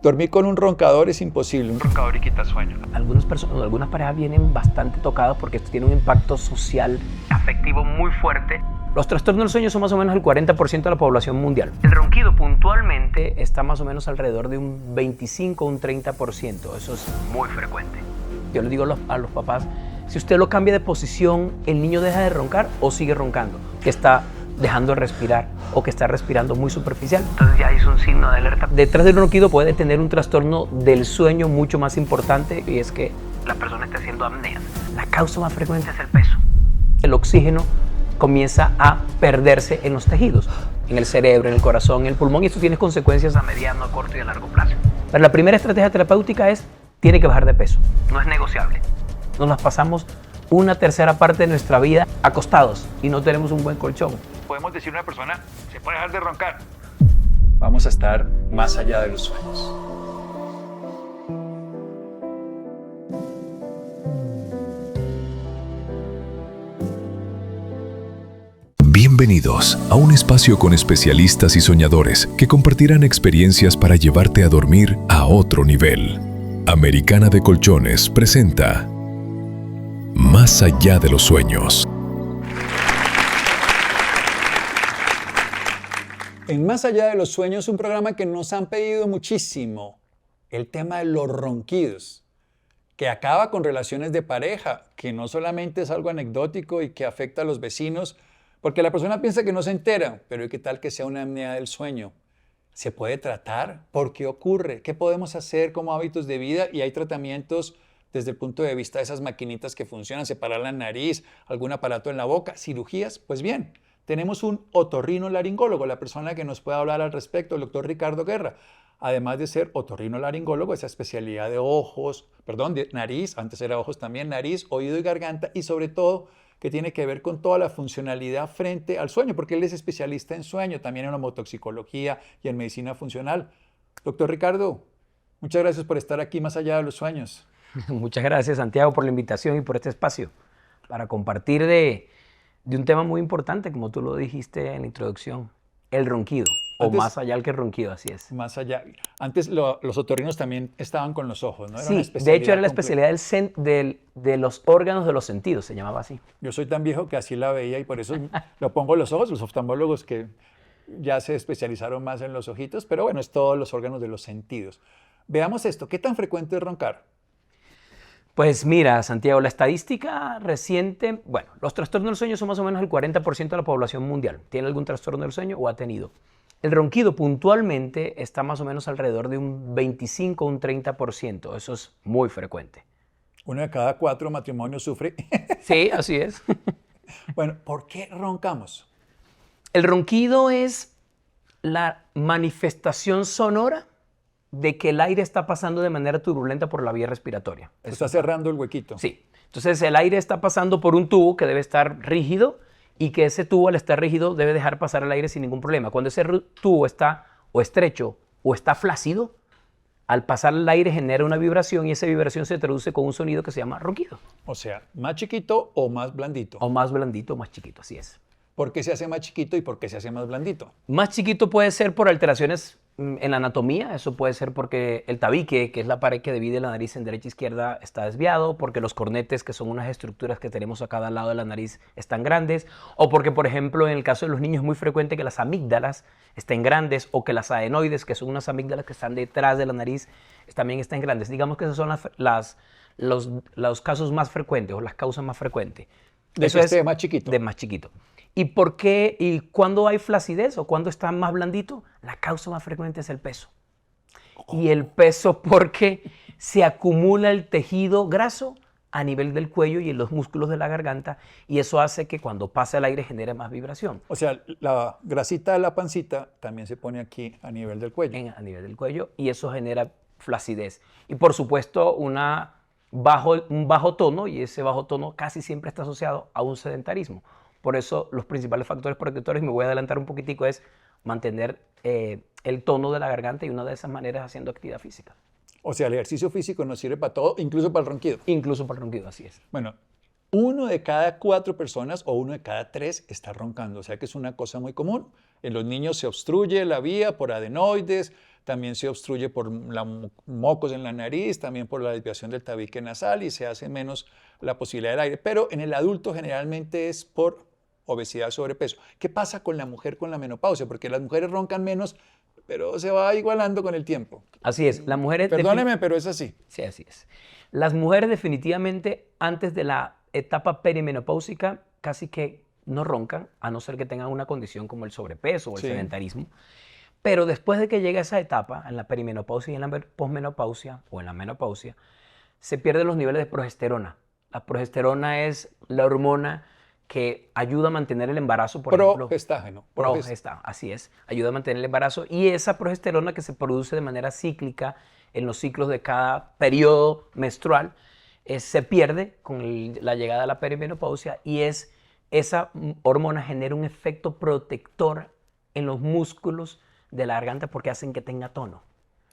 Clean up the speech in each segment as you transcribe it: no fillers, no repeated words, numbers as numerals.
Dormir con un roncador es imposible. Un roncador y quita sueño. Algunas parejas vienen bastante tocadas porque esto tiene un impacto social, afectivo muy fuerte. Los trastornos del sueño son más o menos el 40% de la población mundial. El ronquido puntualmente está más o menos alrededor de un 25 o un 30%. Eso es muy frecuente. Yo les digo a los papás, si usted lo cambia de posición, el niño deja de roncar o sigue roncando, que está dejando de respirar o que está respirando muy superficial. Entonces ya es un signo de alerta. Detrás del ronquido puede tener un trastorno del sueño mucho más importante, y es que la persona está haciendo apnea. La causa más frecuente es el peso. El oxígeno comienza a perderse en los tejidos, en el cerebro, en el corazón, en el pulmón, y esto tiene consecuencias a mediano, a corto y a largo plazo. Pero la primera estrategia terapéutica tiene que bajar de peso. No es negociable. Nos las pasamos una tercera parte de nuestra vida acostados y no tenemos un buen colchón. Podemos decir una persona se puede dejar de roncar. Vamos a estar más allá de los sueños. Bienvenidos a un espacio con especialistas y soñadores que compartirán experiencias para llevarte a dormir a otro nivel. Americana de Colchones presenta Más allá de los sueños. En Más allá de los sueños, un programa que nos han pedido muchísimo, el tema de los ronquidos, que acaba con relaciones de pareja, que no solamente es algo anecdótico y que afecta a los vecinos, porque la persona piensa que no se entera, pero ¿qué tal que sea una apnea del sueño? ¿Se puede tratar? ¿Por qué ocurre? ¿Qué podemos hacer como hábitos de vida? Y hay tratamientos desde el punto de vista de esas maquinitas que funcionan, separar la nariz, algún aparato en la boca, cirugías. Pues bien, tenemos un otorrinolaringólogo, la persona que nos puede hablar al respecto, el doctor Ricardo Guerra. Además de ser otorrinolaringólogo, esa especialidad de nariz, antes era ojos también, nariz, oído y garganta, y sobre todo que tiene que ver con toda la funcionalidad frente al sueño, porque él es especialista en sueño, también en homotoxicología y en medicina funcional. Doctor Ricardo, muchas gracias por estar aquí más allá de los sueños. Muchas gracias, Santiago, por la invitación y por este espacio para compartir de un tema muy importante, como tú lo dijiste en la introducción, el ronquido, o más allá del que ronquido, así es. Más allá. Antes los otorrinos también estaban con los ojos, ¿no? Era sí, de hecho era la especialidad de los órganos de los sentidos, se llamaba así. Yo soy tan viejo que así la veía y por eso lo pongo en los ojos, los oftalmólogos que ya se especializaron más en los ojitos, pero bueno, es todos los órganos de los sentidos. Veamos esto, ¿qué tan frecuente es roncar? Pues mira, Santiago, la estadística reciente, los trastornos del sueño son más o menos el 40% de la población mundial. ¿Tiene algún trastorno del sueño o ha tenido? El ronquido puntualmente está más o menos alrededor de un 25 o un 30%. Eso es muy frecuente. 1 de cada 4 matrimonios sufre. Sí, así es. Bueno, ¿por qué roncamos? El ronquido es la manifestación sonora de que el aire está pasando de manera turbulenta por la vía respiratoria. Está cerrando el huequito. Sí. Entonces el aire está pasando por un tubo que debe estar rígido y que ese tubo, al estar rígido, debe dejar pasar el aire sin ningún problema. Cuando ese tubo está o estrecho o está flácido, al pasar el aire genera una vibración y esa vibración se traduce con un sonido que se llama ronquido. O sea, ¿más chiquito o más blandito? O más blandito o más chiquito, así es. ¿Por qué se hace más chiquito y por qué se hace más blandito? Más chiquito puede ser por alteraciones en la anatomía, eso puede ser porque el tabique, que es la pared que divide la nariz en derecha e izquierda, está desviado, porque los cornetes, que son unas estructuras que tenemos a cada lado de la nariz, están grandes, o porque, por ejemplo, en el caso de los niños es muy frecuente que las amígdalas estén grandes, o que las adenoides, que son unas amígdalas que están detrás de la nariz, también estén grandes. Digamos que esos son los casos más frecuentes, o las causas más frecuentes. Eso es de más chiquito. De más chiquito. ¿Y por qué? ¿Y cuándo hay flacidez o cuándo está más blandito? La causa más frecuente es el peso. Y el peso porque se acumula el tejido graso a nivel del cuello y en los músculos de la garganta, y eso hace que cuando pasa el aire genere más vibración. O sea, la grasita de la pancita también se pone aquí a nivel del cuello. A nivel del cuello, y eso genera flacidez. Y por supuesto un bajo tono, y ese bajo tono casi siempre está asociado a un sedentarismo. Por eso los principales factores protectores, me voy a adelantar un poquitico, es mantener el tono de la garganta, y una de esas maneras haciendo actividad física. O sea, el ejercicio físico nos sirve para todo, incluso para el ronquido. Incluso para el ronquido, así es. Bueno, 1 de cada 4 personas o 1 de cada 3 está roncando, o sea que es una cosa muy común. En los niños se obstruye la vía por adenoides, también se obstruye por mocos en la nariz, también por la desviación del tabique nasal y se hace menos la posibilidad del aire. Pero en el adulto generalmente es por obesidad, sobrepeso. ¿Qué pasa con la mujer con la menopausia? Porque las mujeres roncan menos, pero se va igualando con el tiempo. Así es, las mujeres... Perdóneme, pero es así. Sí, así es. Las mujeres definitivamente antes de la etapa perimenopáusica casi que no roncan, a no ser que tengan una condición como el sobrepeso o el sedentarismo. Pero después de que llega esa etapa, en la perimenopausia y en la posmenopausia o en la menopausia, se pierden los niveles de progesterona. La progesterona es la hormona que ayuda a mantener el embarazo, por ejemplo. Progestágeno. Así es, ayuda a mantener el embarazo. Y esa progesterona que se produce de manera cíclica en los ciclos de cada periodo menstrual, se pierde con la llegada de la perimenopausia y esa hormona genera un efecto protector en los músculos de la garganta porque hacen que tenga tono.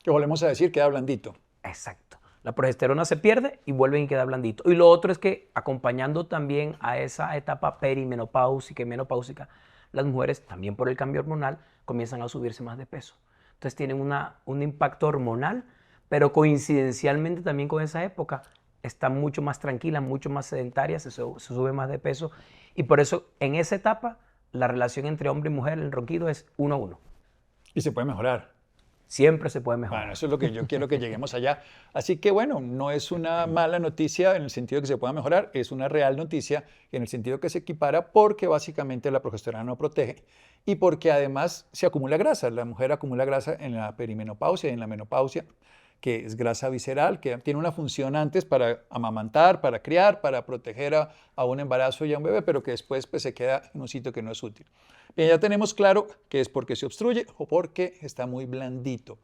Que volvemos a decir, queda blandito. Exacto. La progesterona se pierde y vuelve y queda blandito. Y lo otro es que acompañando también a esa etapa perimenopáusica y menopáusica, las mujeres, también por el cambio hormonal, comienzan a subirse más de peso. Entonces tienen un impacto hormonal, pero coincidencialmente también con esa época están mucho más tranquilas, mucho más sedentarias, se sube más de peso. Y por eso en esa etapa la relación entre hombre y mujer, el ronquido es 1 a 1. Y se puede mejorar. Siempre se puede mejorar. Bueno, eso es lo que yo quiero que lleguemos allá. Así que bueno, no es una mala noticia en el sentido de que se pueda mejorar, es una real noticia en el sentido que se equipara porque básicamente la progesterona no protege y porque además se acumula grasa. La mujer acumula grasa en la perimenopausia y en la menopausia, que es grasa visceral, que tiene una función antes para amamantar, para criar, para proteger a un embarazo y a un bebé, pero que después pues, se queda en un sitio que no es útil. Bien, ya tenemos claro que es porque se obstruye o porque está muy blandito.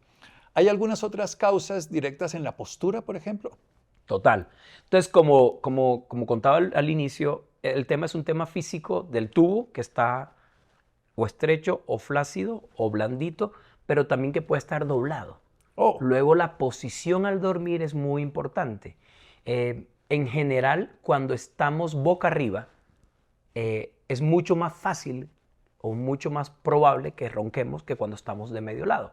¿Hay algunas otras causas directas en la postura, por ejemplo? Total. Entonces, como contaba al inicio, el tema es un tema físico del tubo que está o estrecho o flácido o blandito, pero también que puede estar doblado. Oh. Luego la posición al dormir es muy importante. En general, cuando estamos boca arriba, es mucho más fácil o mucho más probable que ronquemos que cuando estamos de medio lado.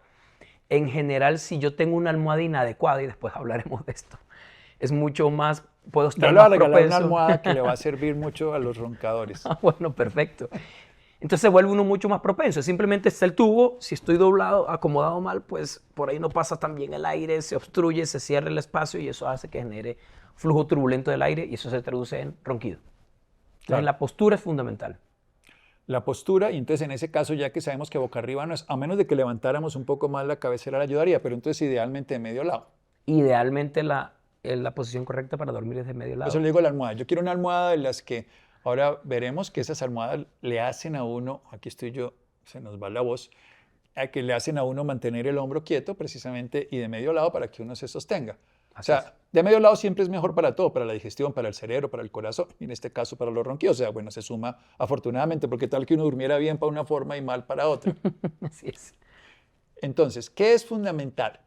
En general, si yo tengo una almohada inadecuada, y después hablaremos de esto, es mucho más, puedo estar Yo le voy a más regalar propenso. una almohada que le va a servir mucho a los roncadores. Ah, bueno, perfecto. Entonces se vuelve uno mucho más propenso. Simplemente está el tubo, si estoy doblado, acomodado mal, pues por ahí no pasa tan bien el aire, se obstruye, se cierra el espacio y eso hace que genere flujo turbulento del aire y eso se traduce en ronquido. Entonces Claro. la postura es fundamental. La postura, y entonces en ese caso, ya que sabemos que boca arriba no es, a menos de que levantáramos un poco más la cabecera, le ayudaría, pero entonces idealmente de medio lado. Idealmente la posición correcta para dormir es de medio Por lado. eso le digo la almohada. Yo quiero una almohada de las que ahora veremos que esas almohadas le hacen a uno, aquí estoy yo, se nos va la voz, a que le hacen a uno mantener el hombro quieto precisamente y de medio lado para que uno se sostenga. O Así sea, es. de medio lado siempre es mejor para todo, para la digestión, para el cerebro, para el corazón, y en este caso para los ronquidos. O sea, bueno, se suma afortunadamente, porque tal que uno durmiera bien para una forma y mal para otra. Así es. Entonces, ¿qué es fundamental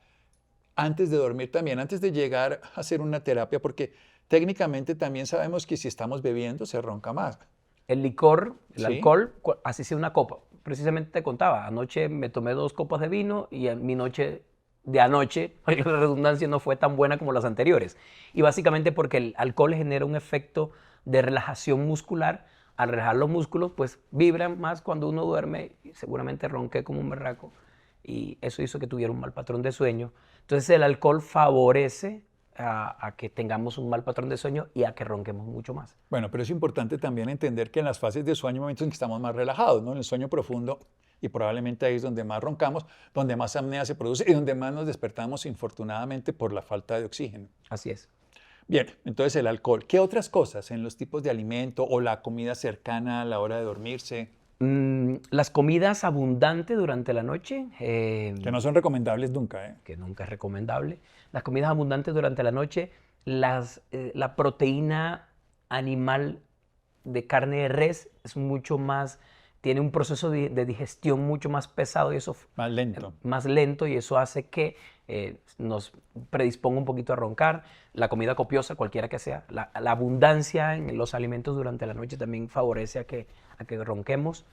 antes de dormir también, antes de llegar a hacer una terapia? Porque técnicamente también sabemos que si estamos bebiendo se ronca más. El licor, el Sí. alcohol, así sea una copa. Precisamente te contaba, anoche me tomé 2 copas de vino y mi noche de anoche, la redundancia, no fue tan buena como las anteriores. Y básicamente porque el alcohol genera un efecto de relajación muscular. Al relajar los músculos, pues vibran más cuando uno duerme y seguramente ronqué como un berraco. Y eso hizo que tuviera un mal patrón de sueño. Entonces el alcohol favorece a que tengamos un mal patrón de sueño y a que ronquemos mucho más. Bueno, pero es importante también entender que en las fases de sueño hay momentos en que estamos más relajados, ¿no? En el sueño profundo, y probablemente ahí es donde más roncamos, donde más apnea se produce y donde más nos despertamos infortunadamente por la falta de oxígeno. Así es. Bien, entonces el alcohol. ¿Qué otras cosas en los tipos de alimento o la comida cercana a la hora de dormirse Las comidas abundantes durante la noche, que no son recomendables nunca, ¿eh? que nunca es recomendable. Las comidas abundantes durante la noche, la proteína animal de carne de res es mucho más, tiene un proceso de digestión mucho más pesado y eso Más lento. más lento y eso hace que nos predisponga un poquito a roncar. La comida copiosa, cualquiera que sea, la abundancia en los alimentos durante la noche también favorece a que ronquemos.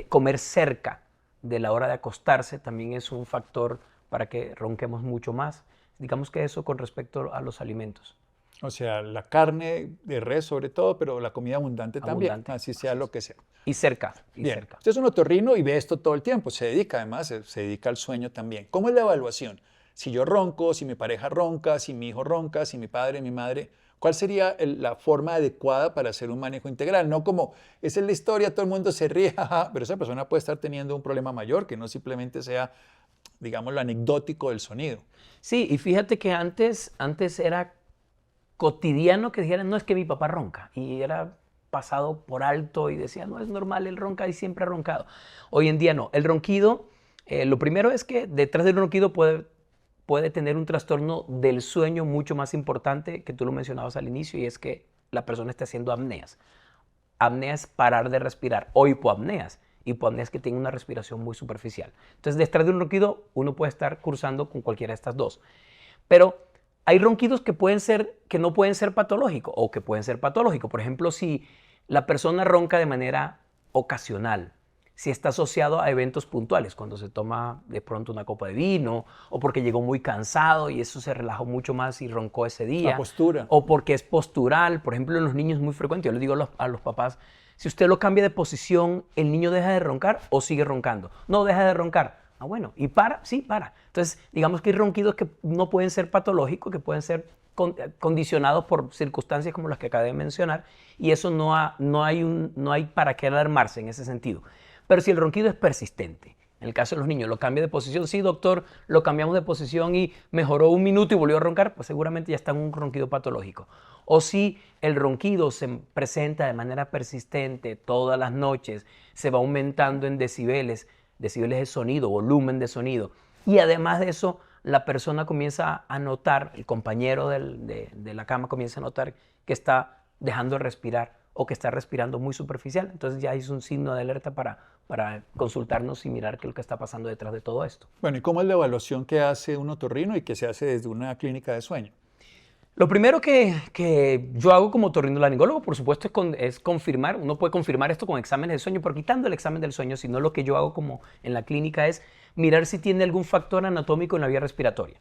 Comer cerca de la hora de acostarse también es un factor para que ronquemos mucho más. Digamos que eso con respecto a los alimentos. O sea, la carne de res sobre todo, pero la comida abundante también, Abundante, así sea lo que sea. Y cerca, y Bien, cerca. usted es un otorrino y ve esto todo el tiempo, se dedica además, se dedica al sueño también. ¿Cómo es la evaluación? Si yo ronco, si mi pareja ronca, si mi hijo ronca, si mi padre, mi madre, ¿cuál sería la forma adecuada para hacer un manejo integral? No como, esa es la historia, todo el mundo se ríe, jaja, pero esa persona puede estar teniendo un problema mayor, que no simplemente sea, digamos, lo anecdótico del sonido. Sí, y fíjate que antes era cotidiano que dijeran, no, es que mi papá ronca, y era pasado por alto y decía, no, es normal, él ronca y siempre ha roncado. Hoy en día no. El ronquido, lo primero es que detrás del ronquido puede tener un trastorno del sueño mucho más importante que tú lo mencionabas al inicio, y es que la persona esté haciendo apneas. Apnea es parar de respirar, o hipoapneas. Hipoapnea es que tiene una respiración muy superficial. Entonces, detrás de un ronquido, uno puede estar cursando con cualquiera de estas dos. Pero hay ronquidos que no pueden ser patológicos o que pueden ser patológicos. Por ejemplo, si la persona ronca de manera ocasional, si está asociado a eventos puntuales, cuando se toma de pronto una copa de vino, o porque llegó muy cansado y eso se relajó mucho más y roncó ese día. La postura. O porque es postural. Por ejemplo, en los niños es muy frecuente. Yo les digo a los papás, si usted lo cambia de posición, ¿el niño deja de roncar o sigue roncando? No, deja de roncar. Ah, bueno, ¿y para? Sí, para. Entonces, digamos que hay ronquidos que no pueden ser patológicos, que pueden ser condicionados por circunstancias como las que acabé de mencionar, y eso no hay para qué alarmarse en ese sentido. Pero si el ronquido es persistente, en el caso de los niños, lo cambia de posición, sí, doctor, lo cambiamos de posición y mejoró un minuto y volvió a roncar, pues seguramente ya está en un ronquido patológico. O si el ronquido se presenta de manera persistente todas las noches, se va aumentando en decibeles de sonido, volumen de sonido, y además de eso, la persona comienza a notar, el compañero de la cama comienza a notar que está dejando de respirar o que está respirando muy superficial, entonces ya es un signo de alerta para consultarnos y mirar qué es lo que está pasando detrás de todo esto. Bueno, ¿y cómo es la evaluación que hace un otorrino y que se hace desde una clínica de sueño? Lo primero que yo hago como otorrinolaringólogo, por supuesto, es confirmar. Uno puede confirmar esto con exámenes de sueño, pero quitando el examen del sueño, sino lo que yo hago como en la clínica es mirar si tiene algún factor anatómico en la vía respiratoria.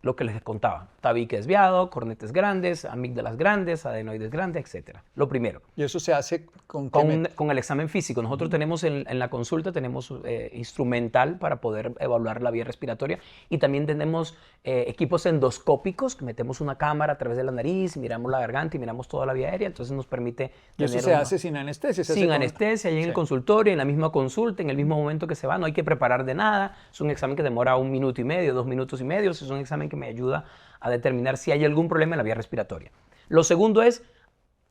Lo que les contaba, tabique desviado, cornetes grandes, amígdalas grandes, adenoides grandes, etc. Lo primero. ¿Y eso se hace con el examen físico? Nosotros tenemos en la consulta, tenemos instrumental para poder evaluar la vía respiratoria, y también tenemos equipos endoscópicos, que metemos una cámara a través de la nariz, miramos la garganta y miramos toda la vía aérea, entonces nos permite ¿Y eso se hace sin anestesia? Sin anestesia, ahí en el consultorio, en la misma consulta, en el mismo momento que se va, no hay que preparar de nada, es un examen que demora 1 minuto y medio, 2 minutos y medio, es un examen que me ayuda a determinar si hay algún problema en la vía respiratoria. Lo segundo es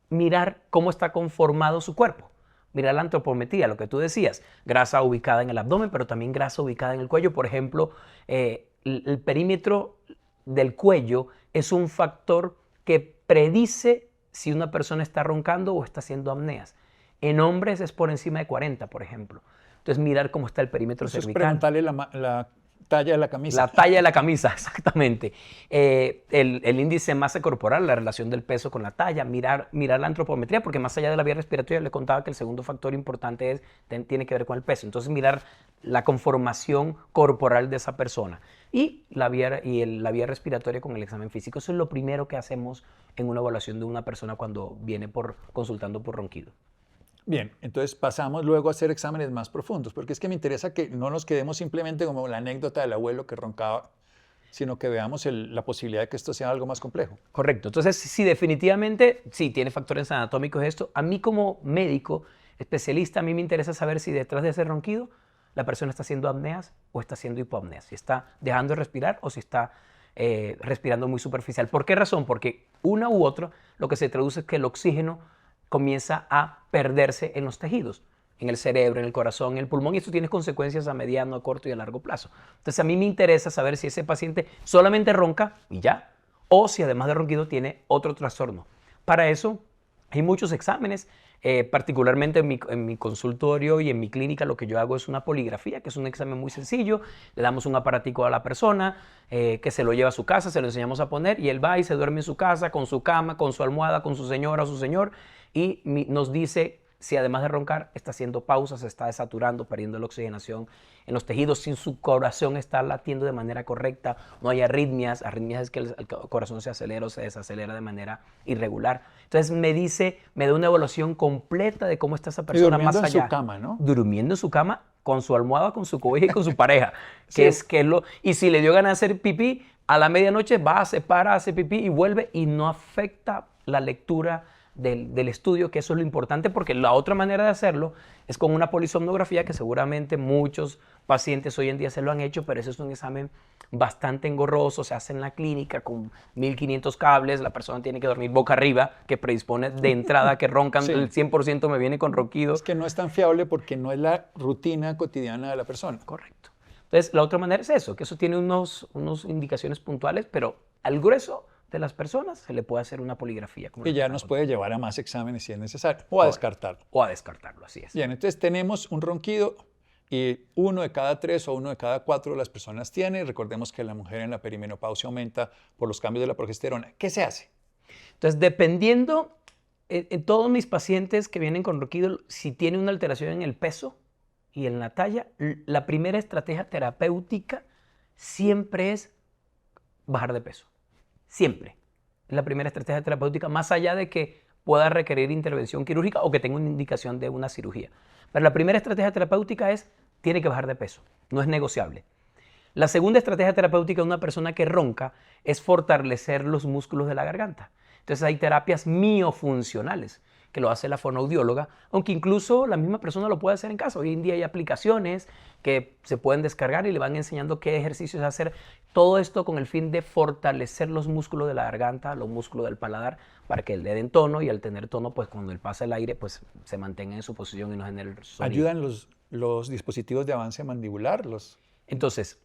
mirar cómo está conformado su cuerpo. Mirar la antropometría, lo que tú decías, grasa ubicada en el abdomen, pero también grasa ubicada en el cuello. Por ejemplo, el perímetro del cuello es un factor que predice si una persona está roncando o está haciendo apneas. En hombres es por encima de 40, por ejemplo. Entonces, mirar cómo está el perímetro cervical. Es preguntarle la talla de la camisa. La talla de la camisa, exactamente. El índice de masa corporal, la relación del peso con la talla, mirar la antropometría, porque más allá de la vía respiratoria, le contaba que el segundo factor importante tiene que ver con el peso. Entonces, mirar la conformación corporal de esa persona y la vía respiratoria con el examen físico. Eso es lo primero que hacemos en una evaluación de una persona cuando viene consultando por ronquido. Bien, entonces pasamos luego a hacer exámenes más profundos, porque es que me interesa que no nos quedemos simplemente como la anécdota del abuelo que roncaba, sino que veamos la posibilidad de que esto sea algo más complejo. Correcto. Entonces, sí, definitivamente, sí, tiene factores anatómicos esto. A mí como médico, especialista, a mí me interesa saber si detrás de ese ronquido la persona está haciendo apneas o está haciendo hipoapneas, si está dejando de respirar o si está respirando muy superficial. ¿Por qué razón? Porque una u otra, lo que se traduce es que el oxígeno comienza a perderse en los tejidos, en el cerebro, en el corazón, en el pulmón, y esto tiene consecuencias a mediano, a corto y a largo plazo. Entonces, a mí me interesa saber si ese paciente solamente ronca y ya, o si además de ronquido tiene otro trastorno. Para eso hay muchos exámenes, particularmente en mi consultorio y en mi clínica lo que yo hago es una poligrafía, que es un examen muy sencillo. Le damos un aparatico a la persona que se lo lleva a su casa, se lo enseñamos a poner y él va y se duerme en su casa, con su cama, con su almohada, con su señora o su señor, y nos dice si además de roncar está haciendo pausas, se está desaturando, perdiendo la oxigenación en los tejidos, si su corazón está latiendo de manera correcta, no hay arritmias. Arritmias es que el corazón se acelera o se desacelera de manera irregular. Entonces me da una evaluación completa de cómo está esa persona más allá. Durmiendo en su cama, ¿no? Durmiendo en su cama, con su almohada, con su cobija y con su pareja. Sí. Y si le dio ganas de hacer pipí, a la medianoche va, se para, hace pipí y vuelve, y no afecta la lectura del estudio, que eso es lo importante, porque la otra manera de hacerlo es con una polisomnografía, que seguramente muchos pacientes hoy en día se lo han hecho, pero eso es un examen bastante engorroso, se hace en la clínica con 1500 cables, la persona tiene que dormir boca arriba, que predispone de entrada que roncan, Sí. el 100% me viene con ronquidos. Es que no es tan fiable porque no es la rutina cotidiana de la persona. Correcto. Entonces, la otra manera es eso, que eso tiene unos indicaciones puntuales, pero al grueso de las personas se le puede hacer una poligrafía. Y ya nos puede llevar a más exámenes si es necesario, o a descartarlo. O a descartarlo, así es. Bien, entonces tenemos un ronquido y 1 de cada 3 o 1 de cada 4 de las personas tiene. Recordemos que la mujer en la perimenopausia aumenta por los cambios de la progesterona. ¿Qué se hace? Entonces, dependiendo, en todos mis pacientes que vienen con ronquido, si tiene una alteración en el peso y en la talla, la primera estrategia terapéutica siempre es bajar de peso. Siempre. Es la primera estrategia terapéutica, más allá de que pueda requerir intervención quirúrgica o que tenga una indicación de una cirugía. Pero la primera estrategia terapéutica tiene que bajar de peso. No es negociable. La segunda estrategia terapéutica de una persona que ronca es fortalecer los músculos de la garganta. Entonces hay terapias miofuncionales, que lo hace la fonoaudióloga, aunque incluso la misma persona lo puede hacer en casa. Hoy en día hay aplicaciones que se pueden descargar y le van enseñando qué ejercicios hacer. Todo esto con el fin de fortalecer los músculos de la garganta, los músculos del paladar, para que le den tono, y al tener tono, pues cuando él pasa el aire, pues se mantenga en su posición y no genere sonido. ¿Ayudan los dispositivos de avance mandibular? Entonces,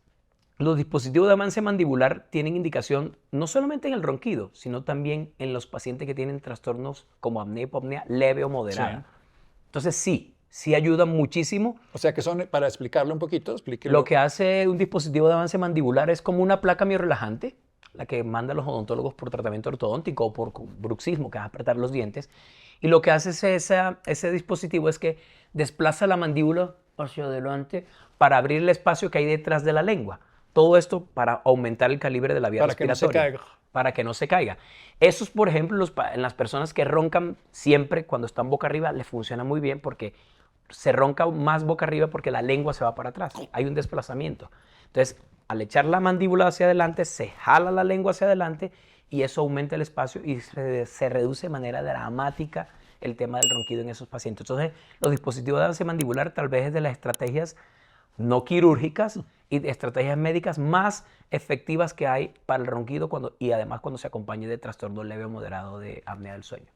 los dispositivos de avance mandibular tienen indicación no solamente en el ronquido, sino también en los pacientes que tienen trastornos como apnea y hipopnea leve o moderada. Sí. Entonces sí ayudan muchísimo. O sea que son, para explicarlo un poquito, explíquelo. Lo que hace un dispositivo de avance mandibular es como una placa miorrelajante, la que mandan los odontólogos por tratamiento ortodóntico o por bruxismo, que es apretar los dientes. Y lo que hace ese dispositivo es que desplaza la mandíbula hacia adelante para abrir el espacio que hay detrás de la lengua. Todo esto para aumentar el calibre de la vía respiratoria. Para que no se caiga. Para que no se caiga. Esos, por ejemplo, en las personas que roncan siempre cuando están boca arriba, les funciona muy bien, porque se ronca más boca arriba porque la lengua se va para atrás. Hay un desplazamiento. Entonces, al echar la mandíbula hacia adelante, se jala la lengua hacia adelante y eso aumenta el espacio y se reduce de manera dramática el tema del ronquido en esos pacientes. Entonces, los dispositivos de avance mandibular tal vez es de las estrategias no quirúrgicas y de estrategias médicas más efectivas que hay para el ronquido, y además cuando se acompañe de trastorno leve o moderado de apnea del sueño.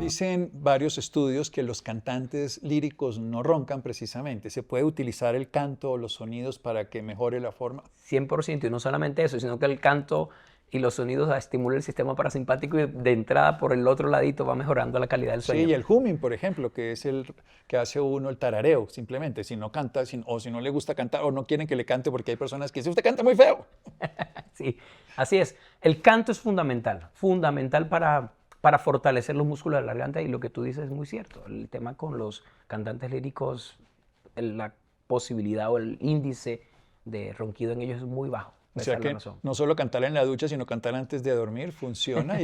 Dicen varios estudios que los cantantes líricos no roncan precisamente. ¿Se puede utilizar el canto o los sonidos para que mejore la forma? 100%, y no solamente eso, sino que el canto y los sonidos estimulan el sistema parasimpático y de entrada por el otro ladito va mejorando la calidad del sueño. Sí, y el humming, por ejemplo, que es el que hace uno el tarareo, simplemente. Si no canta, o si no le gusta cantar, o no quieren que le cante, porque hay personas que dicen, usted canta muy feo. Sí, así es. El canto es fundamental para fortalecer los músculos de la garganta, y lo que tú dices es muy cierto. El tema con los cantantes líricos, la posibilidad o el índice de ronquido en ellos es muy bajo. O sea que no solo cantar en la ducha, sino cantar antes de dormir funciona,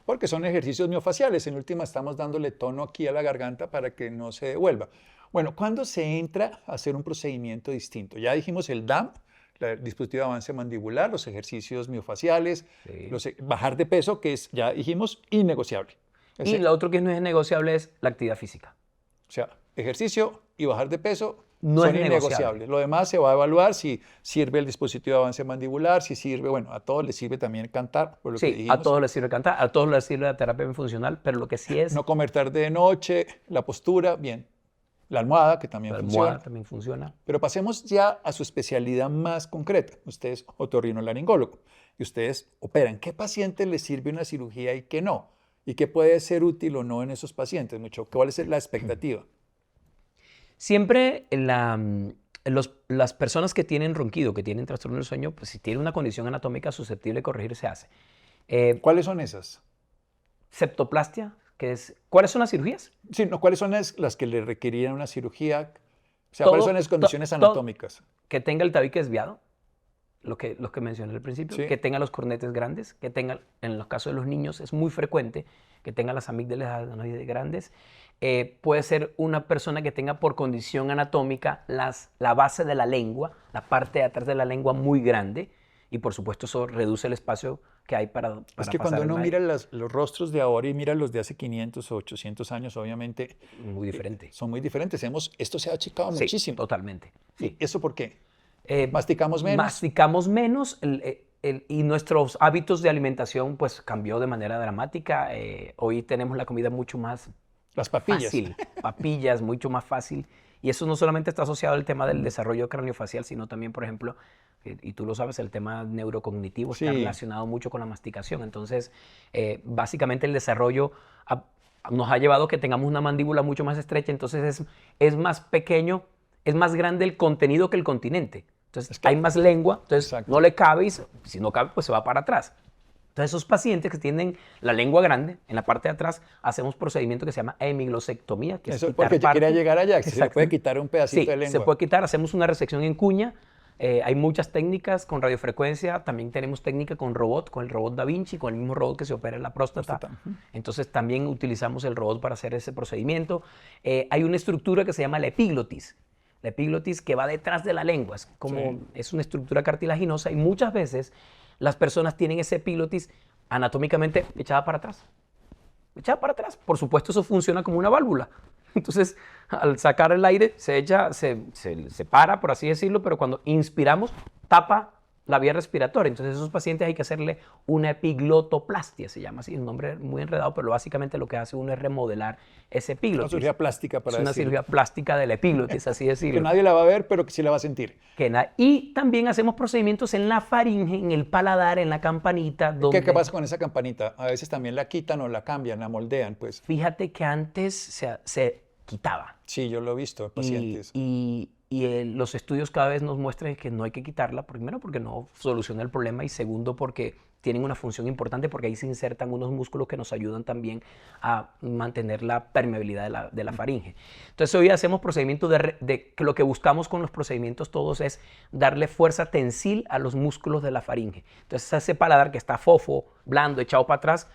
porque son ejercicios miofaciales. En última estamos dándole tono aquí a la garganta para que no se devuelva. Bueno, ¿cuándo se entra a hacer un procedimiento distinto? Ya dijimos el DAM, el dispositivo de avance mandibular, los ejercicios miofaciales, Sí. Bajar de peso, que es, ya dijimos, innegociable. Y lo otro que no es negociable es la actividad física. O sea, ejercicio y bajar de peso No son es innegociables. Lo demás se va a evaluar si sirve el dispositivo de avance mandibular, si sirve, bueno, a todos les sirve también cantar, por lo que Sí, dijimos. a todos les sirve cantar, a todos les sirve la terapia funcional, pero lo que sí es... No comer tarde de noche, la postura, bien. La almohada, que también La funciona. almohada también funciona. Pero pasemos ya a su especialidad más concreta. Usted es otorrinolaringólogo y ustedes operan. ¿Qué paciente le sirve una cirugía y qué no? ¿Y qué puede ser útil o no en esos pacientes? ¿Cuál es la expectativa? Siempre las personas que tienen ronquido, que tienen trastorno del sueño, pues si tienen una condición anatómica susceptible de corregir, se hace. ¿Cuáles son esas? Septoplastia, ¿cuáles son las cirugías? Sí, no, ¿cuáles son las que le requerirían una cirugía? O sea, ¿cuáles son las condiciones anatómicas? Que tenga el tabique desviado, lo que mencioné al principio, Sí. que tenga los cornetes grandes, que tenga, en los casos de los niños es muy frecuente, que tenga las amígdalas adenoides grandes. Puede ser una persona que tenga por condición anatómica la base de la lengua, la parte de atrás de la lengua muy grande, y por supuesto eso reduce el espacio que hay para Es que pasar cuando el uno aire. mira los rostros de ahora y mira los de hace 500 o 800 años, obviamente Muy diferente. son muy diferentes. Esto se ha achicado Sí, muchísimo. totalmente. Sí. ¿Y eso por qué? ¿Masticamos menos? Masticamos menos y nuestros hábitos de alimentación pues cambió de manera dramática. Hoy tenemos la comida mucho más Las papillas. fácil, papillas, mucho más fácil. Y eso no solamente está asociado al tema del desarrollo craniofacial, sino también, por ejemplo, y tú lo sabes, el tema neurocognitivo está Sí. relacionado mucho con la masticación. Entonces, básicamente el desarrollo nos ha llevado a que tengamos una mandíbula mucho más estrecha, entonces es más pequeño, es más grande el contenido que el continente. Entonces, hay más lengua, entonces Exacto. no le cabe y si no cabe, pues se va para atrás. Entonces, esos pacientes que tienen la lengua grande, en la parte de atrás, hacemos un procedimiento que se llama hemiglosectomía, que es Eso quitar porque yo quería parte. llegar allá, que se le Exacto. puede quitar un pedacito Sí, de lengua. se puede quitar, hacemos una resección en cuña. Hay muchas técnicas con radiofrecuencia, también tenemos técnica con robot, con el robot Da Vinci, con el mismo robot que se opera en la próstata. Entonces también utilizamos el robot para hacer ese procedimiento. Hay una estructura que se llama la epiglotis. La epiglotis que va detrás de la lengua, es una estructura cartilaginosa y muchas veces las personas tienen esa epiglotis anatómicamente echada para atrás. Echada para atrás. Por supuesto, eso funciona como una válvula. Entonces, al sacar el aire, se para, por así decirlo, pero cuando inspiramos, tapa la vía respiratoria. Entonces, a esos pacientes hay que hacerle una epiglotoplastia, se llama así, un nombre muy enredado, pero básicamente lo que hace uno es remodelar ese epiglotis. Una cirugía plástica, para Es una decirlo. cirugía plástica de la epiglotis, así Que decirlo. nadie la va a ver, pero que sí la va a sentir. Y también hacemos procedimientos en la faringe, en el paladar, en la campanita. ¿Qué pasa con esa campanita? A veces también la quitan o la cambian, la moldean, pues. Fíjate que antes se quitaba. Sí, yo lo he visto en pacientes. Los estudios cada vez nos muestran que no hay que quitarla, primero porque no soluciona el problema y segundo porque tienen una función importante porque ahí se insertan unos músculos que nos ayudan también a mantener la permeabilidad de la faringe. Entonces hoy hacemos procedimientos que lo que buscamos con los procedimientos todos es darle fuerza tensil a los músculos de la faringe. Entonces ese paladar que está fofo, blando, echado para atrás,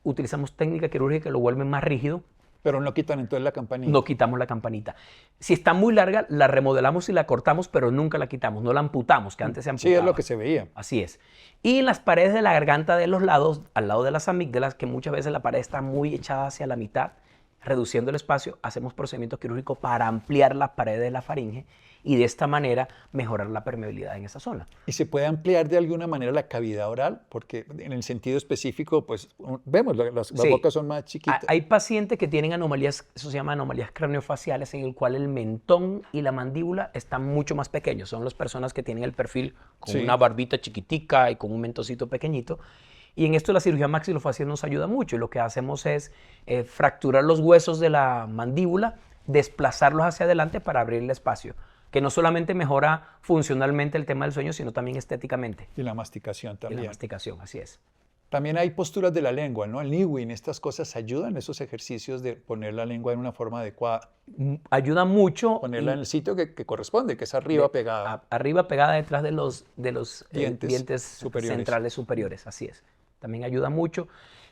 utilizamos técnica quirúrgica que lo vuelve más rígido. Pero no quitan entonces la campanita. No quitamos la campanita. Si está muy larga, la remodelamos y la cortamos, pero nunca la quitamos, no la amputamos, que antes se amputaba. Sí, es lo que se veía. Así es. Y las paredes de la garganta de los lados, al lado de las amígdalas, que muchas veces la pared está muy echada hacia la mitad, reduciendo el espacio, hacemos procedimientos quirúrgicos para ampliar las paredes de la faringe y de esta manera mejorar la permeabilidad en esa zona. ¿Y se puede ampliar de alguna manera la cavidad oral? Porque en el sentido específico, pues vemos, las Sí. bocas son más chiquitas. Hay pacientes que tienen anomalías, eso se llama anomalías craniofaciales, en el cual el mentón y la mandíbula están mucho más pequeños. Son las personas que tienen el perfil con Sí. una barbita chiquitica y con un mentoncito pequeñito. Y en esto la cirugía maxilofacial nos ayuda mucho. Y lo que hacemos es fracturar los huesos de la mandíbula, desplazarlos hacia adelante para abrir el espacio, que no solamente mejora funcionalmente el tema del sueño, sino también estéticamente. Y la masticación Y también. la masticación, así es. También hay posturas de la lengua, ¿no? El Niwin, estas cosas ayudan, esos ejercicios de poner la lengua en una forma adecuada, Ayuda mucho. ponerla en el sitio que corresponde, que es arriba pegada. Arriba pegada detrás de los Dientes superiores. centrales superiores, así es. También ayuda mucho.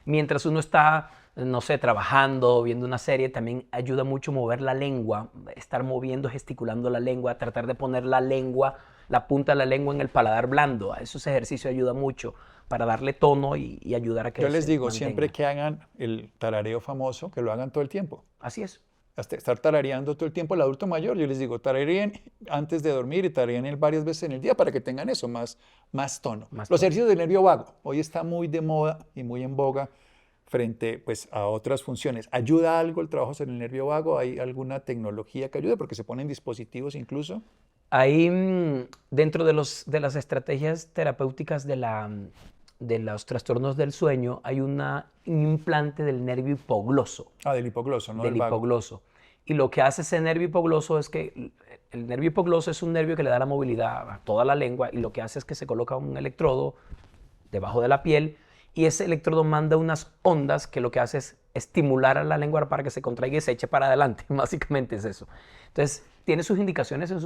Mientras uno está, no sé, trabajando, viendo una serie, también ayuda mucho mover la lengua, estar moviendo, gesticulando la lengua, tratar de poner la lengua, la punta de la lengua en el paladar blando. A esos ejercicios ayuda mucho para darle tono y ayudar a que Yo les se digo, mantenga. siempre que hagan el tarareo famoso, que lo hagan todo el tiempo. Así es. Hasta estar tarareando todo el tiempo el adulto mayor. Yo les digo, tarareen antes de dormir y tarareen varias veces en el día para que tengan eso, más tono. Más Los tono. ejercicios del nervio vago. Hoy está muy de moda y muy en boga frente pues, a otras funciones. ¿Ayuda algo el trabajo sobre el nervio vago? ¿Hay alguna tecnología que ayude? Porque se ponen dispositivos incluso. Ahí, dentro de las estrategias terapéuticas de los trastornos del sueño, hay un implante del nervio hipogloso. Del hipogloso, no del del vago. hipogloso. Y lo que hace ese nervio hipogloso es que el nervio hipogloso es un nervio que le da la movilidad a toda la lengua, y lo que hace es que se coloca un electrodo debajo de la piel, y ese electrodo manda unas ondas que lo que hace es estimular a la lengua para que se contraiga y se eche para adelante. Básicamente es eso. Entonces, tiene sus indicaciones en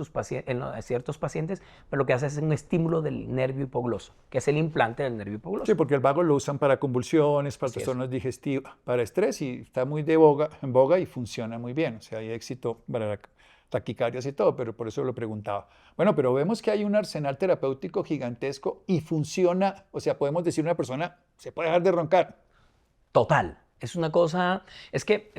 ciertos pacientes, pero lo que hace es un estímulo del nervio hipogloso, que es el implante del nervio hipogloso. Sí, porque el vago lo usan para convulsiones, para trastornos digestivos, para estrés, y está muy en boga y funciona muy bien. O sea, hay éxito para taquicardias y todo, pero por eso lo preguntaba. Bueno, pero vemos que hay un arsenal terapéutico gigantesco y funciona. O sea, podemos decir una persona se puede dejar de roncar. Total. Es una cosa, es que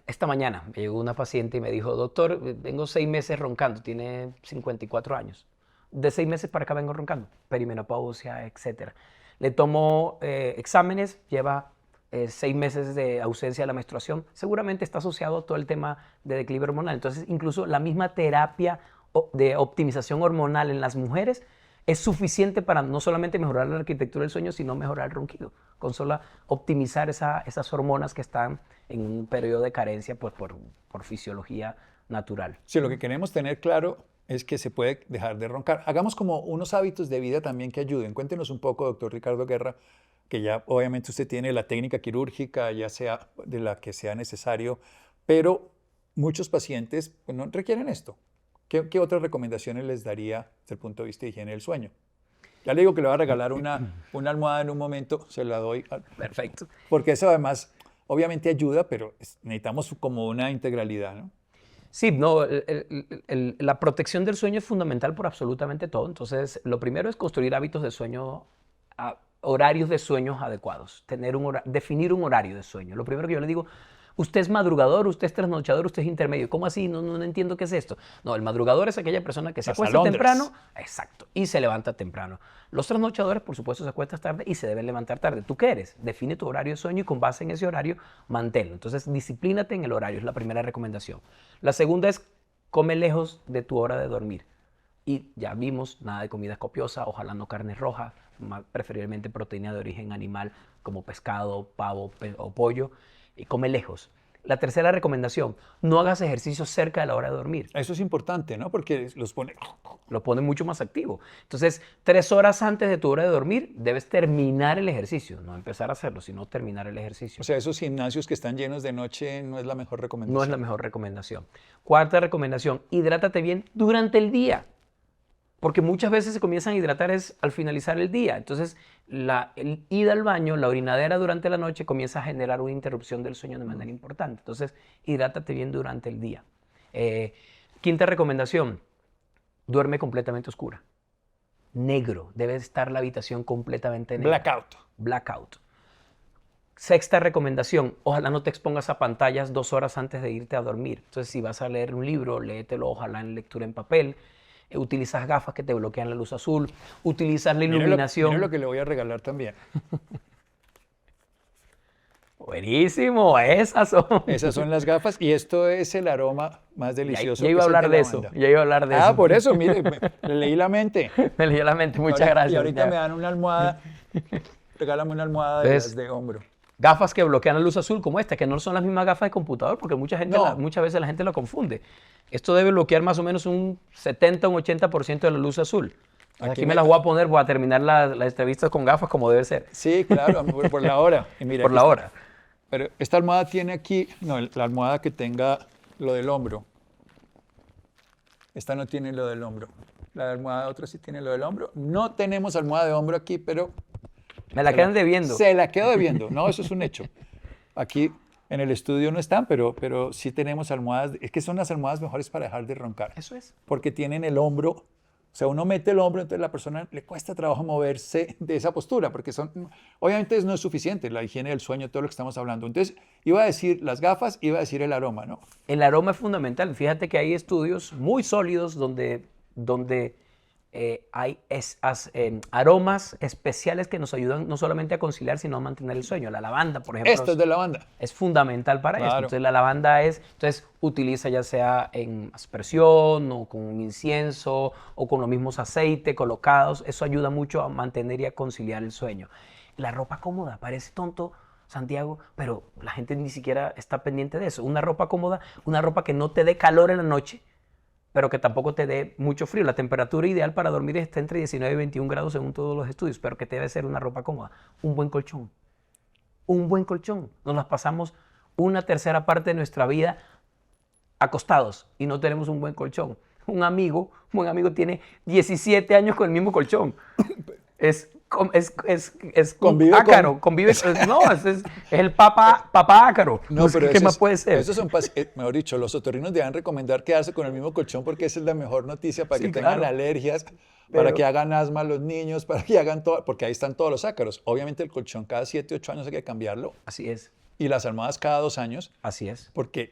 esta mañana me llegó una paciente y me dijo: doctor, tengo 6 meses roncando, tiene 54 años. De 6 meses para acá vengo roncando, perimenopausia, etc. Le tomo exámenes, lleva 6 meses de ausencia de la menstruación. Seguramente está asociado a todo el tema de declive hormonal. Entonces, incluso la misma terapia de optimización hormonal en las mujeres es suficiente para no solamente mejorar la arquitectura del sueño, sino mejorar el ronquido, con solo optimizar esas hormonas que están en un periodo de carencia pues, por fisiología natural. Sí, lo que queremos tener claro es que se puede dejar de roncar. Hagamos como unos hábitos de vida también que ayuden. Cuéntenos un poco, doctor Ricardo Guerra, que ya obviamente usted tiene la técnica quirúrgica, ya sea de la que sea necesario, pero muchos pacientes pues, no requieren esto. ¿Qué otras recomendaciones les daría desde el punto de vista de higiene del sueño? Ya le digo que le voy a regalar una almohada en un momento, se la doy. Perfecto. Porque eso además obviamente ayuda, pero necesitamos como una integralidad, ¿no? Sí, no, la protección del sueño es fundamental por absolutamente todo. Entonces, lo primero es construir hábitos de sueño, horarios de sueños adecuados, definir un horario de sueño. Lo primero que yo le digo: usted es madrugador, usted es trasnochador, usted es intermedio. ¿Cómo así? No entiendo qué es esto. No, el madrugador es aquella persona que se acuesta temprano, exacto, y se levanta temprano. Los trasnochadores, por supuesto, se acuestan tarde y se deben levantar tarde. ¿Tú qué eres? Define tu horario de sueño y con base en ese horario, manténlo. Entonces, disciplínate en el horario, es la primera recomendación. La segunda es: come lejos de tu hora de dormir. Y ya vimos, nada de comida copiosa, ojalá no carne roja, preferiblemente proteína de origen animal como pescado, pavo o pollo. Y come lejos. La tercera recomendación: no hagas ejercicio cerca de la hora de dormir. Eso es importante, ¿no? Porque Lo pone mucho más activo. Entonces, 3 horas antes de tu hora de dormir, debes terminar el ejercicio. No empezar a hacerlo, sino terminar el ejercicio. O sea, esos gimnasios que están llenos de noche no es la mejor recomendación. No es la mejor recomendación. Cuarta recomendación: hidrátate bien durante el día. Porque muchas veces se comienzan a hidratar al finalizar el día. Entonces, el ida al baño, la orinadera durante la noche, comienza a generar una interrupción del sueño de manera importante. Entonces, hidrátate bien durante el día. Quinta recomendación: duerme completamente oscura. Negro. Debe estar la habitación completamente negra. Blackout. Sexta recomendación: ojalá no te expongas a pantallas 2 horas antes de irte a dormir. Entonces, si vas a leer un libro, léetelo ojalá en lectura en papel. Utilizas gafas que te bloquean la luz azul, utilizas la iluminación. Mira lo que le voy a regalar también. Buenísimo, esas son. Esas son las gafas y esto es el aroma más delicioso. Ya iba a hablar de eso, por eso, mire, le leí la mente. Me leí la mente, muchas gracias. Y ahorita me dan una almohada, regálame una almohada de hombro. Gafas que bloquean la luz azul como esta, que no son las mismas gafas de computador, porque muchas veces la gente lo confunde. Esto debe bloquear más o menos un 70 o un 80% de la luz azul. Aquí me las voy a poner, voy a terminar la entrevista con gafas como debe ser. Sí, claro, por la hora. Y mira, por la hora. Pero esta almohada tiene aquí, la almohada que tenga lo del hombro. Esta no tiene lo del hombro. La almohada otra sí tiene lo del hombro. No tenemos almohada de hombro aquí, pero... Me la quedan debiendo. Se la quedo debiendo. No, eso es un hecho. Aquí en el estudio no están, pero sí tenemos almohadas. Es que son las almohadas mejores para dejar de roncar. Eso es. Porque tienen el hombro. O sea, uno mete el hombro, entonces a la persona le cuesta trabajo moverse de esa postura, porque obviamente no es suficiente la higiene del sueño, todo lo que estamos hablando. Entonces, iba a decir las gafas, iba a decir el aroma, ¿no? El aroma es fundamental. Fíjate que hay estudios muy sólidos donde aromas especiales que nos ayudan no solamente a conciliar, sino a mantener el sueño. La lavanda, por ejemplo, Esto es de lavanda. es fundamental para Claro. esto. Entonces la lavanda utiliza ya sea en aspersión o con un incienso o con los mismos aceites colocados. Eso ayuda mucho a mantener y a conciliar el sueño. La ropa cómoda, parece tonto, Santiago, pero la gente ni siquiera está pendiente de eso. Una ropa cómoda, una ropa que no te dé calor en la noche, pero que tampoco te dé mucho frío. La temperatura ideal para dormir está entre 19 y 21 grados según todos los estudios, pero que debe ser una ropa cómoda. Un buen colchón. Un buen colchón. Nos las pasamos una tercera parte de nuestra vida acostados y no tenemos un buen colchón. Un buen amigo tiene 17 años con el mismo colchón. Es Convive ácaro, con- convive, no, es el papá ácaro. No, sé pero ¿qué eso más es- puede ser? Esos son, mejor dicho, los otorrinos deben recomendar quedarse con el mismo colchón porque esa es la mejor noticia para Sí, que tengan claro. alergias, para Pero- que hagan asma los niños, para que hagan todo, porque ahí están todos los ácaros. Obviamente el colchón cada 7, 8 años hay que cambiarlo Así es, y las almohadas cada 2 años así es. porque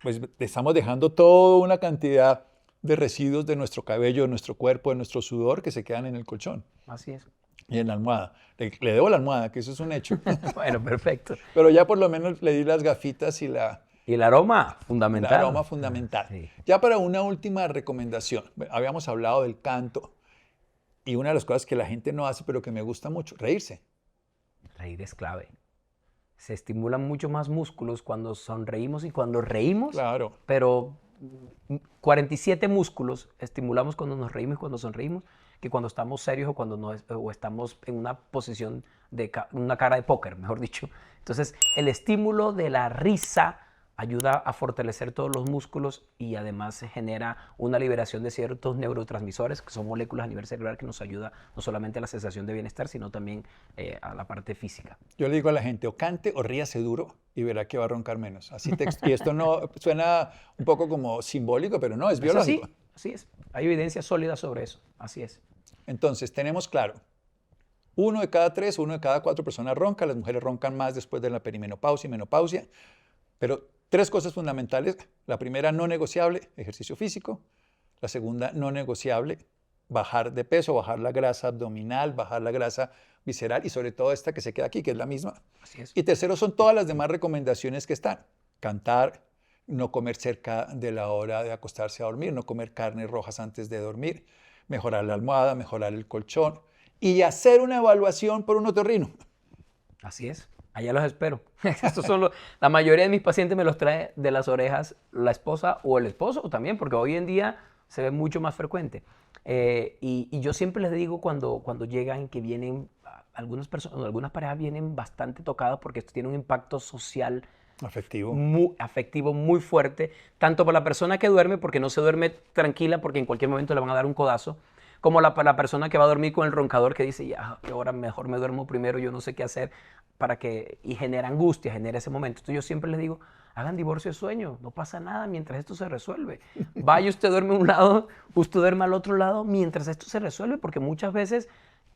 pues, estamos dejando toda una cantidad de residuos de nuestro cabello, de nuestro cuerpo, de nuestro sudor que se quedan en el colchón Así es. y en la almohada. Le debo la almohada, que eso es un hecho. Bueno, perfecto. Pero ya por lo menos le di las gafitas y Y el aroma, el fundamental. aroma fundamental. Sí. Ya para una última recomendación, habíamos hablado del canto y una de las cosas que la gente no hace, pero que me gusta mucho, reírse. Reír es clave. Se estimulan mucho más músculos cuando sonreímos y cuando reímos, Claro. pero 47 músculos estimulamos cuando nos reímos y cuando sonreímos que cuando estamos serios o cuando o estamos en una posición una cara de póker, mejor dicho. Entonces, el estímulo de la risa ayuda a fortalecer todos los músculos y además se genera una liberación de ciertos neurotransmisores que son moléculas a nivel cerebral que nos ayuda no solamente a la sensación de bienestar, sino también a la parte física. Yo le digo a la gente, o cante o ríase duro y verá que va a roncar menos. Así y esto no suena un poco como simbólico, pero no, es biológico. Así es. Hay evidencia sólida sobre eso. Así es. Entonces, tenemos claro, 1 de cada 3, 1 de cada 4 personas ronca, las mujeres roncan más después de la perimenopausia y menopausia, pero 3 cosas fundamentales. La primera, no negociable, ejercicio físico. La segunda, no negociable, bajar de peso, bajar la grasa abdominal, bajar la grasa visceral y sobre todo esta que se queda aquí, que es la misma. Así es. Y tercero, son todas las demás recomendaciones que están. Cantar, no comer cerca de la hora de acostarse a dormir, no comer carnes rojas antes de dormir, mejorar la almohada, mejorar el colchón y hacer una evaluación por un otorrino. Así es. Allá los espero. Estos son la mayoría de mis pacientes me los trae de las orejas la esposa o el esposo también, porque hoy en día se ve mucho más frecuente. Y yo siempre les digo cuando llegan que vienen, algunas personas, algunas parejas vienen bastante tocadas porque esto tiene un impacto social Afectivo. afectivo muy fuerte, tanto para la persona que duerme, porque no se duerme tranquila porque en cualquier momento le van a dar un codazo, como para la persona que va a dormir con el roncador que dice, ya, ahora mejor me duermo primero, yo no sé qué hacer, y genera angustia, genera ese momento. Entonces yo siempre les digo, hagan divorcio de sueño, no pasa nada mientras esto se resuelve. Vaya, usted duerme a un lado, usted duerme al otro lado mientras esto se resuelve, porque muchas veces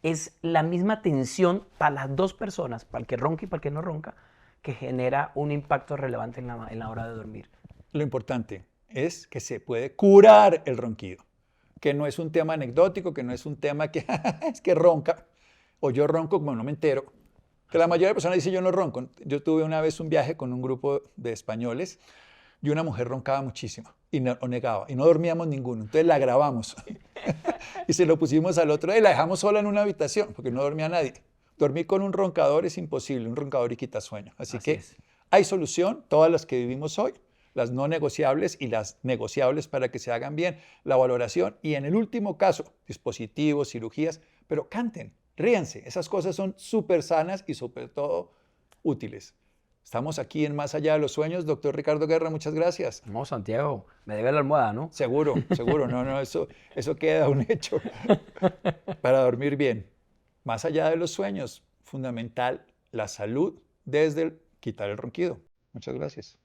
es la misma tensión para las dos personas, para el que ronca y para el que no ronca, que genera un impacto relevante en la hora de dormir. Lo importante es que se puede curar el ronquido, que no es un tema anecdótico, que no es un tema que es que ronca, o yo ronco como no me entero, que la mayoría de personas dice yo no ronco. Yo tuve una vez un viaje con un grupo de españoles y una mujer roncaba muchísimo y o negaba, y no dormíamos ninguno, entonces la grabamos y se lo pusimos al otro día y la dejamos sola en una habitación porque no dormía nadie. Dormir con un roncador es imposible, un roncador y quita sueño. Así que es. hay solución, todas las que vivimos hoy, las no negociables y las negociables para que se hagan bien, la valoración y en el último caso, dispositivos, cirugías, pero canten, ríanse, esas cosas son súper sanas y sobre todo útiles. Estamos aquí en Más Allá de los Sueños. Doctor Ricardo Guerra, muchas gracias. No, Santiago, me debe la almohada, ¿no? Seguro, no, eso queda un hecho para dormir bien. Más allá de los sueños, fundamental la salud desde quitar el ronquido. Muchas gracias.